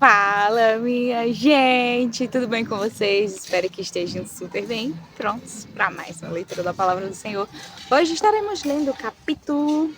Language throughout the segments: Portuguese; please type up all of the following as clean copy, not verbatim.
Fala, minha gente! Tudo bem com vocês? Espero que estejam super bem, prontos para mais uma leitura da Palavra do Senhor. Hoje estaremos lendo o capítulo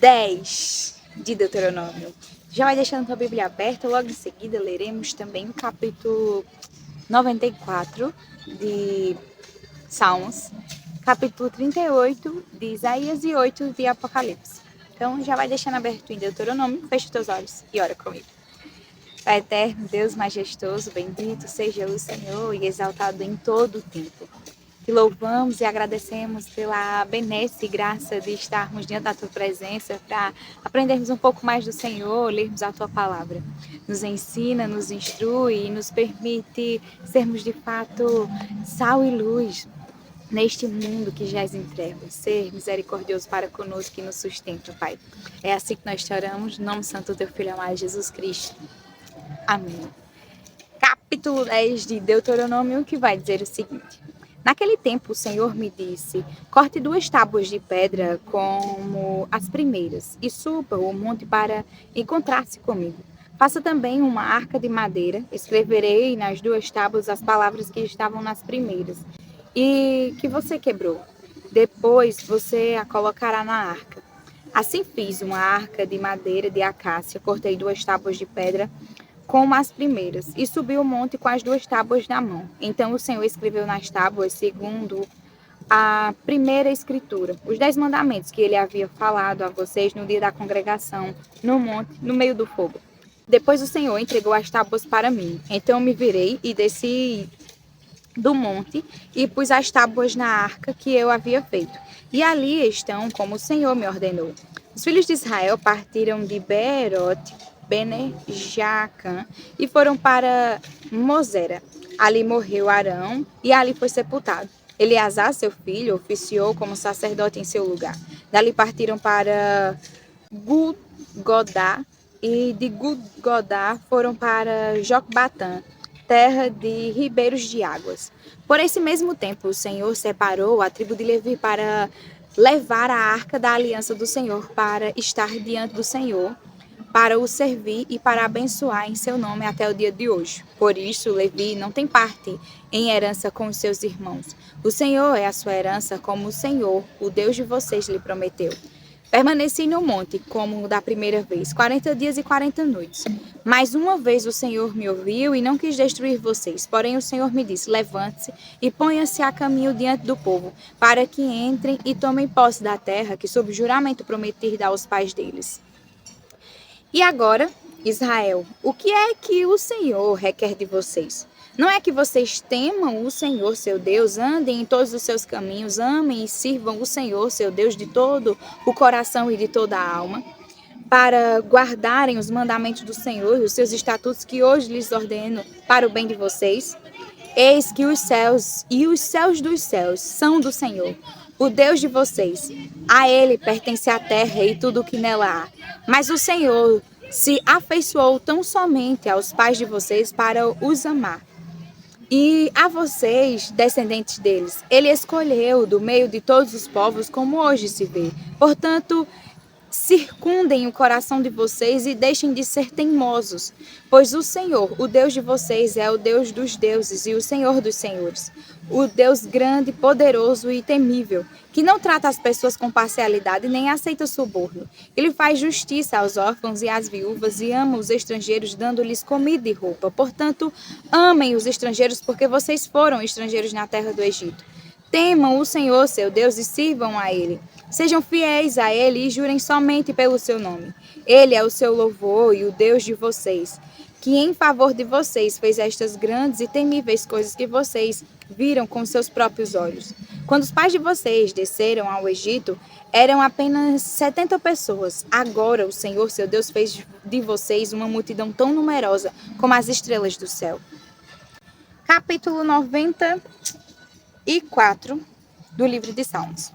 10 de Deuteronômio. Já vai deixando a Bíblia aberta, logo em seguida leremos também o capítulo 94 de Salmos, capítulo 38 de Isaías e 8 de Apocalipse. Então já vai deixando aberto em Deuteronômio, fecha os teus olhos e ora comigo. Pai eterno, Deus majestoso, bendito seja o Senhor e exaltado em todo o tempo. Te louvamos e agradecemos pela benesse e graça de estarmos diante da Tua presença para aprendermos um pouco mais do Senhor, lermos a Tua palavra. Nos ensina, nos instrui e nos permite sermos de fato sal e luz neste mundo que jaz em trevas. Ser misericordioso para conosco e nos sustenta, Pai. É assim que nós te oramos, no nome santo do Teu Filho amado, Jesus Cristo. Amém. Capítulo 10 de Deuteronômio, que vai dizer o seguinte: Naquele tempo o Senhor me disse: corte 2 tábuas de pedra como as primeiras e suba o monte para encontrar-se comigo. Faça também uma arca de madeira, escreverei nas 2 tábuas as palavras que estavam nas primeiras e que você quebrou. Depois você a colocará na arca. Assim fiz uma arca de madeira de acácia, cortei 2 tábuas de pedra como as primeiras, e subiu o monte com as 2 tábuas na mão. Então o Senhor escreveu nas tábuas, segundo a primeira escritura, os 10 mandamentos que ele havia falado a vocês no dia da congregação, no monte, no meio do fogo. Depois o Senhor entregou as tábuas para mim. Então me virei e desci do monte e pus as tábuas na arca que eu havia feito. E ali estão como o Senhor me ordenou. Os filhos de Israel partiram de Beerote, Bene-Jaacã, e foram para Mosera. Ali morreu Arão e ali foi sepultado. Eleazar, seu filho, oficiou como sacerdote em seu lugar. Dali partiram para Gudgodá e de Gudgodá foram para Jocbatã, terra de ribeiros de águas. Por esse mesmo tempo, o Senhor separou a tribo de Levi para levar a arca da aliança do Senhor para estar diante do Senhor, para o servir e para abençoar em seu nome até o dia de hoje. Por isso, Levi não tem parte em herança com os seus irmãos. O Senhor é a sua herança, como o Senhor, o Deus de vocês, lhe prometeu. Permaneci no monte, como da primeira vez, 40 dias e 40 noites. Mais uma vez o Senhor me ouviu e não quis destruir vocês. Porém o Senhor me disse: levante-se e ponha-se a caminho diante do povo, para que entrem e tomem posse da terra que sob juramento prometi dar aos pais deles. E agora, Israel, o que é que o Senhor requer de vocês? Não é que vocês temam o Senhor, seu Deus, andem em todos os seus caminhos, amem e sirvam o Senhor, seu Deus, de todo o coração e de toda a alma, para guardarem os mandamentos do Senhor e os seus estatutos que hoje lhes ordeno para o bem de vocês? Eis que os céus e os céus dos céus são do Senhor, o Deus de vocês. A ele pertence a terra e tudo o que nela há. Mas o Senhor se afeiçoou tão somente aos pais de vocês para os amar. E a vocês, descendentes deles, ele escolheu do meio de todos os povos, como hoje se vê. Portanto, circundem o coração de vocês e deixem de ser teimosos, pois o Senhor, o Deus de vocês, é o Deus dos deuses e o Senhor dos senhores, o Deus grande, poderoso e temível, que não trata as pessoas com parcialidade nem aceita suborno. Ele faz justiça aos órfãos e às viúvas e ama os estrangeiros, dando-lhes comida e roupa. Portanto, amem os estrangeiros, porque vocês foram estrangeiros na terra do Egito. Temam o Senhor, seu Deus, e sirvam a Ele. Sejam fiéis a Ele e jurem somente pelo seu nome. Ele é o seu louvor e o Deus de vocês, que em favor de vocês fez estas grandes e temíveis coisas que vocês viram com seus próprios olhos. Quando os pais de vocês desceram ao Egito, eram apenas 70 pessoas. Agora o Senhor, seu Deus, fez de vocês uma multidão tão numerosa como as estrelas do céu. Capítulo 94 do livro de Salmos.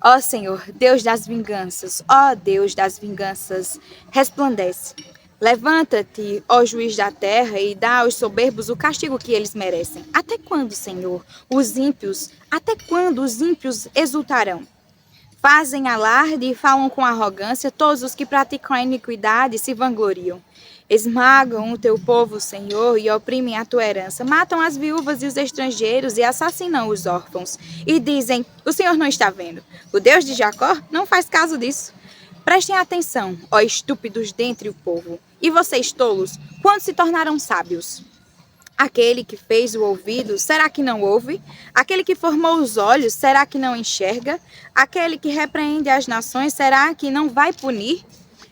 Ó Senhor, Deus das vinganças, ó Deus das vinganças, resplandece. Levanta-te, ó juiz da terra, e dá aos soberbos o castigo que eles merecem. Até quando, Senhor, até quando os ímpios exultarão? Fazem alarde e falam com arrogância, todos os que praticam a iniquidade se vangloriam. Esmagam o teu povo, Senhor, e oprimem a tua herança. Matam as viúvas e os estrangeiros e assassinam os órfãos. E dizem: o Senhor não está vendo. O Deus de Jacó não faz caso disso. Prestem atenção, ó estúpidos dentre o povo. E vocês, tolos, quando se tornaram sábios? Aquele que fez o ouvido, será que não ouve? Aquele que formou os olhos, será que não enxerga? Aquele que repreende as nações, será que não vai punir?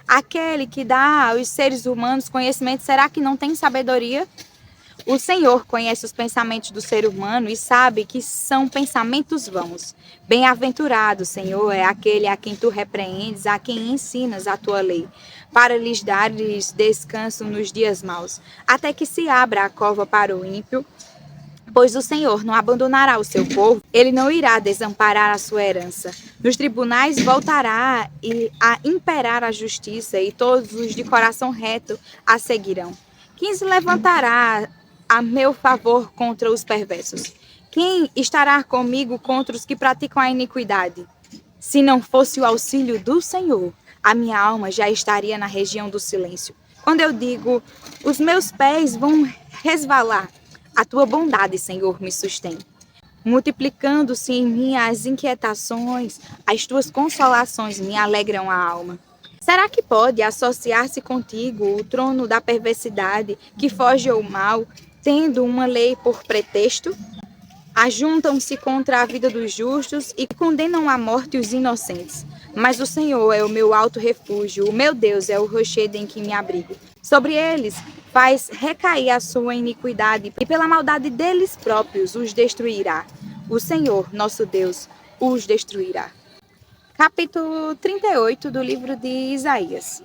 Aquele que dá aos seres humanos conhecimento, será que não tem sabedoria? O Senhor conhece os pensamentos do ser humano e sabe que são pensamentos vãos. Bem-aventurado, Senhor, é aquele a quem tu repreendes, a quem ensinas a tua lei, para lhes dares descanso nos dias maus, até que se abra a cova para o ímpio, pois o Senhor não abandonará o seu povo, ele não irá desamparar a sua herança. Nos tribunais voltará a imperar a justiça, e todos os de coração reto a seguirão. Quem se levantará a meu favor contra os perversos? Quem estará comigo contra os que praticam a iniquidade? Se não fosse o auxílio do Senhor, a minha alma já estaria na região do silêncio. Quando eu digo, os meus pés vão resvalar, a tua bondade, Senhor, me sustém. Multiplicando-se em mim as inquietações, as tuas consolações me alegram a alma. Será que pode associar-se contigo o trono da perversidade que foge ao mal, tendo uma lei por pretexto? Ajuntam-se contra a vida dos justos e condenam à morte os inocentes. Mas o Senhor é o meu alto refúgio, o meu Deus é o rochedo em que me abrigo. Sobre eles faz recair a sua iniquidade, e pela maldade deles próprios os destruirá. O Senhor, nosso Deus, os destruirá. Capítulo 38 do livro de Isaías.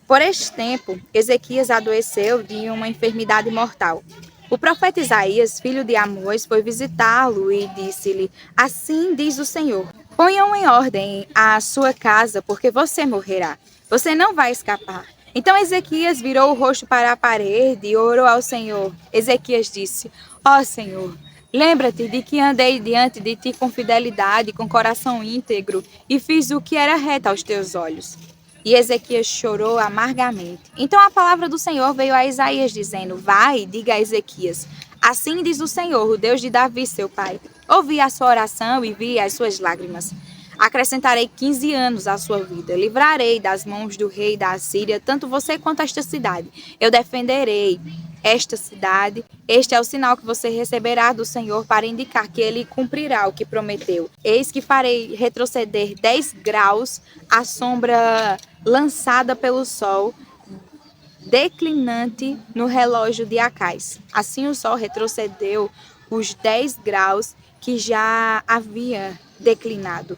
Por este tempo, Ezequias adoeceu de uma enfermidade mortal. O profeta Isaías, filho de Amós, foi visitá-lo e disse-lhe: assim diz o Senhor, ponham em ordem a sua casa, porque você morrerá. Você não vai escapar. Então Ezequias virou o rosto para a parede e orou ao Senhor. Ezequias disse: ó Senhor, lembra-te de que andei diante de ti com fidelidade, com coração íntegro, e fiz o que era reto aos teus olhos. E Ezequias chorou amargamente. Então a palavra do Senhor veio a Isaías, dizendo: vai, diga a Ezequias, assim diz o Senhor, o Deus de Davi, seu pai. Ouvi a sua oração e vi as suas lágrimas. Acrescentarei 15 anos à sua vida. Livrarei das mãos do rei da Assíria, tanto você quanto esta cidade. Eu defenderei esta cidade. Este é o sinal que você receberá do Senhor para indicar que ele cumprirá o que prometeu. Eis que farei retroceder 10 graus a sombra lançada pelo sol declinante no relógio de Acais. Assim o sol retrocedeu os 10 graus que já havia declinado.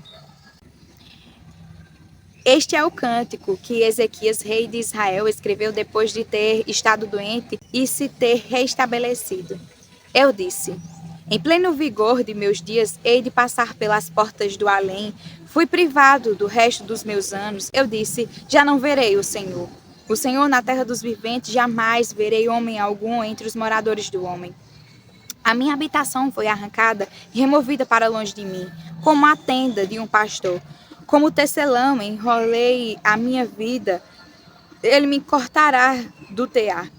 Este é o cântico que Ezequias, rei de Israel, escreveu depois de ter estado doente e se ter reestabelecido. Eu disse: em pleno vigor de meus dias, hei de passar pelas portas do além. Fui privado do resto dos meus anos. Eu disse: já não verei o Senhor. O Senhor na terra dos viventes, jamais verei homem algum entre os moradores do homem. A minha habitação foi arrancada e removida para longe de mim, como a tenda de um pastor. Como tecelão, enrolei a minha vida, ele me cortará do tear.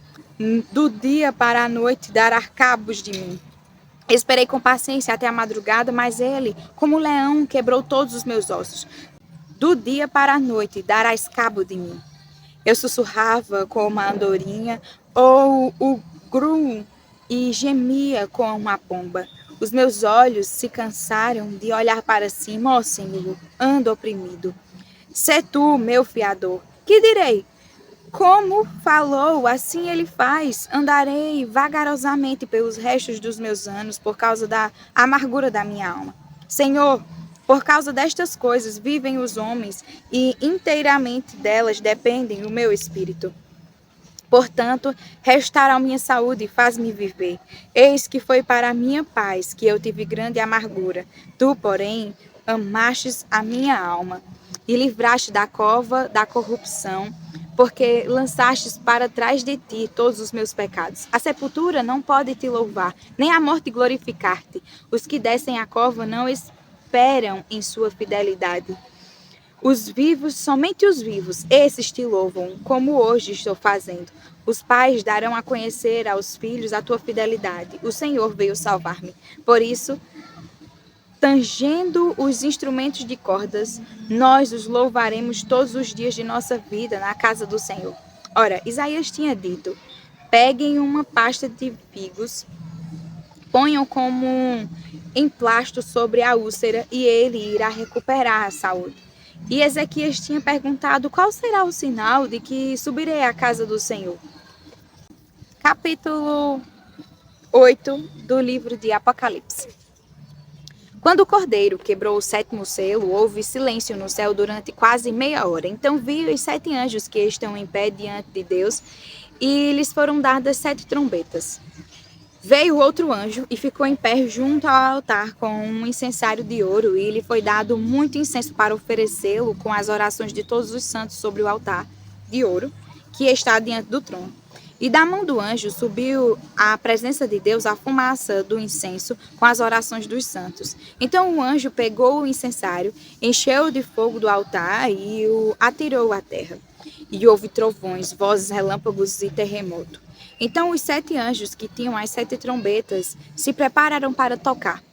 Do dia para a noite dará cabos de mim. Esperei com paciência até a madrugada, mas ele, como leão, quebrou todos os meus ossos. Do dia para a noite darás cabo de mim. Eu sussurrava como a andorinha ou o grum e gemia como uma pomba. Os meus olhos se cansaram de olhar para cima, ó Senhor, ando oprimido. Sê tu, meu fiador. Que direi? Como falou, assim ele faz. Andarei vagarosamente pelos restos dos meus anos por causa da amargura da minha alma. Senhor, por causa destas coisas vivem os homens e inteiramente delas dependem o meu espírito. Portanto, restaura a minha saúde e faz-me viver. Eis que foi para a minha paz que eu tive grande amargura. Tu, porém, amastes a minha alma e livraste da cova da corrupção, porque lançastes para trás de ti todos os meus pecados. A sepultura não pode te louvar, nem a morte glorificar-te. Os que descem à cova não esperam em sua fidelidade. Os vivos, somente os vivos, esses te louvam, como hoje estou fazendo. Os pais darão a conhecer aos filhos a tua fidelidade. O Senhor veio salvar-me. Por isso, tangendo os instrumentos de cordas, nós os louvaremos todos os dias de nossa vida na casa do Senhor. Ora, Isaías tinha dito: peguem uma pasta de figos, ponham como um emplasto sobre a úlcera e ele irá recuperar a saúde. E Ezequias tinha perguntado: qual será o sinal de que subirei à casa do Senhor? Capítulo 8 do livro de Apocalipse. Quando o cordeiro quebrou o sétimo selo, houve silêncio no céu durante quase meia hora. Então vi os 7 anjos que estão em pé diante de Deus, e lhes foram dadas 7 trombetas. Veio outro anjo e ficou em pé junto ao altar com um incensário de ouro, e lhe foi dado muito incenso para oferecê-lo com as orações de todos os santos sobre o altar de ouro que está diante do trono. E da mão do anjo subiu à presença de Deus a fumaça do incenso com as orações dos santos. Então o anjo pegou o incensário, encheu de fogo do altar e o atirou à terra. E houve trovões, vozes, relâmpagos e terremoto. Então os 7 anjos que tinham as 7 trombetas se prepararam para tocar.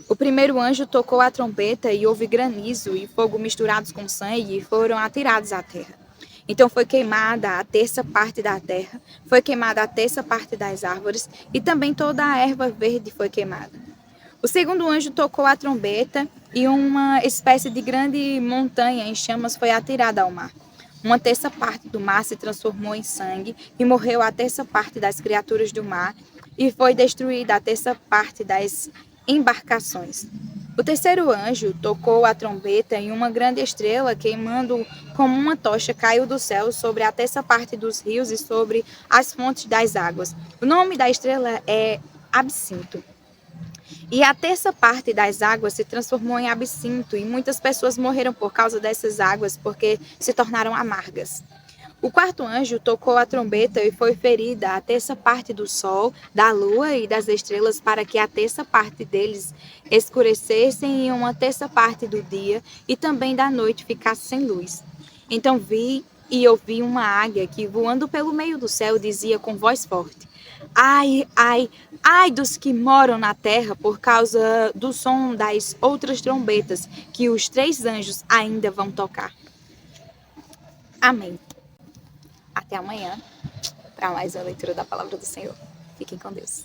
O primeiro anjo tocou a trombeta e houve granizo e fogo misturados com sangue e foram atirados à terra. Então foi queimada a terça parte da terra, foi queimada a terça parte das árvores, e também toda a erva verde foi queimada. O segundo anjo tocou a trombeta e uma espécie de grande montanha em chamas foi atirada ao mar. Uma terça parte do mar se transformou em sangue e morreu a terça parte das criaturas do mar, e foi destruída a terça parte das embarcações. O terceiro anjo tocou a trombeta e uma grande estrela, queimando como uma tocha, caiu do céu sobre a terça parte dos rios e sobre as fontes das águas. O nome da estrela é Absinto. E a terça parte das águas se transformou em absinto, e muitas pessoas morreram por causa dessas águas, porque se tornaram amargas. O quarto anjo tocou a trombeta e foi ferida a terça parte do sol, da lua e das estrelas, para que a terça parte deles escurecessem e uma terça parte do dia e também da noite ficasse sem luz. Então vi e ouvi uma águia que, voando pelo meio do céu, dizia com voz forte: ai, ai, ai dos que moram na terra por causa do som das outras trombetas que os 3 anjos ainda vão tocar. Amém. Até amanhã para mais uma leitura da palavra do Senhor. Fiquem com Deus.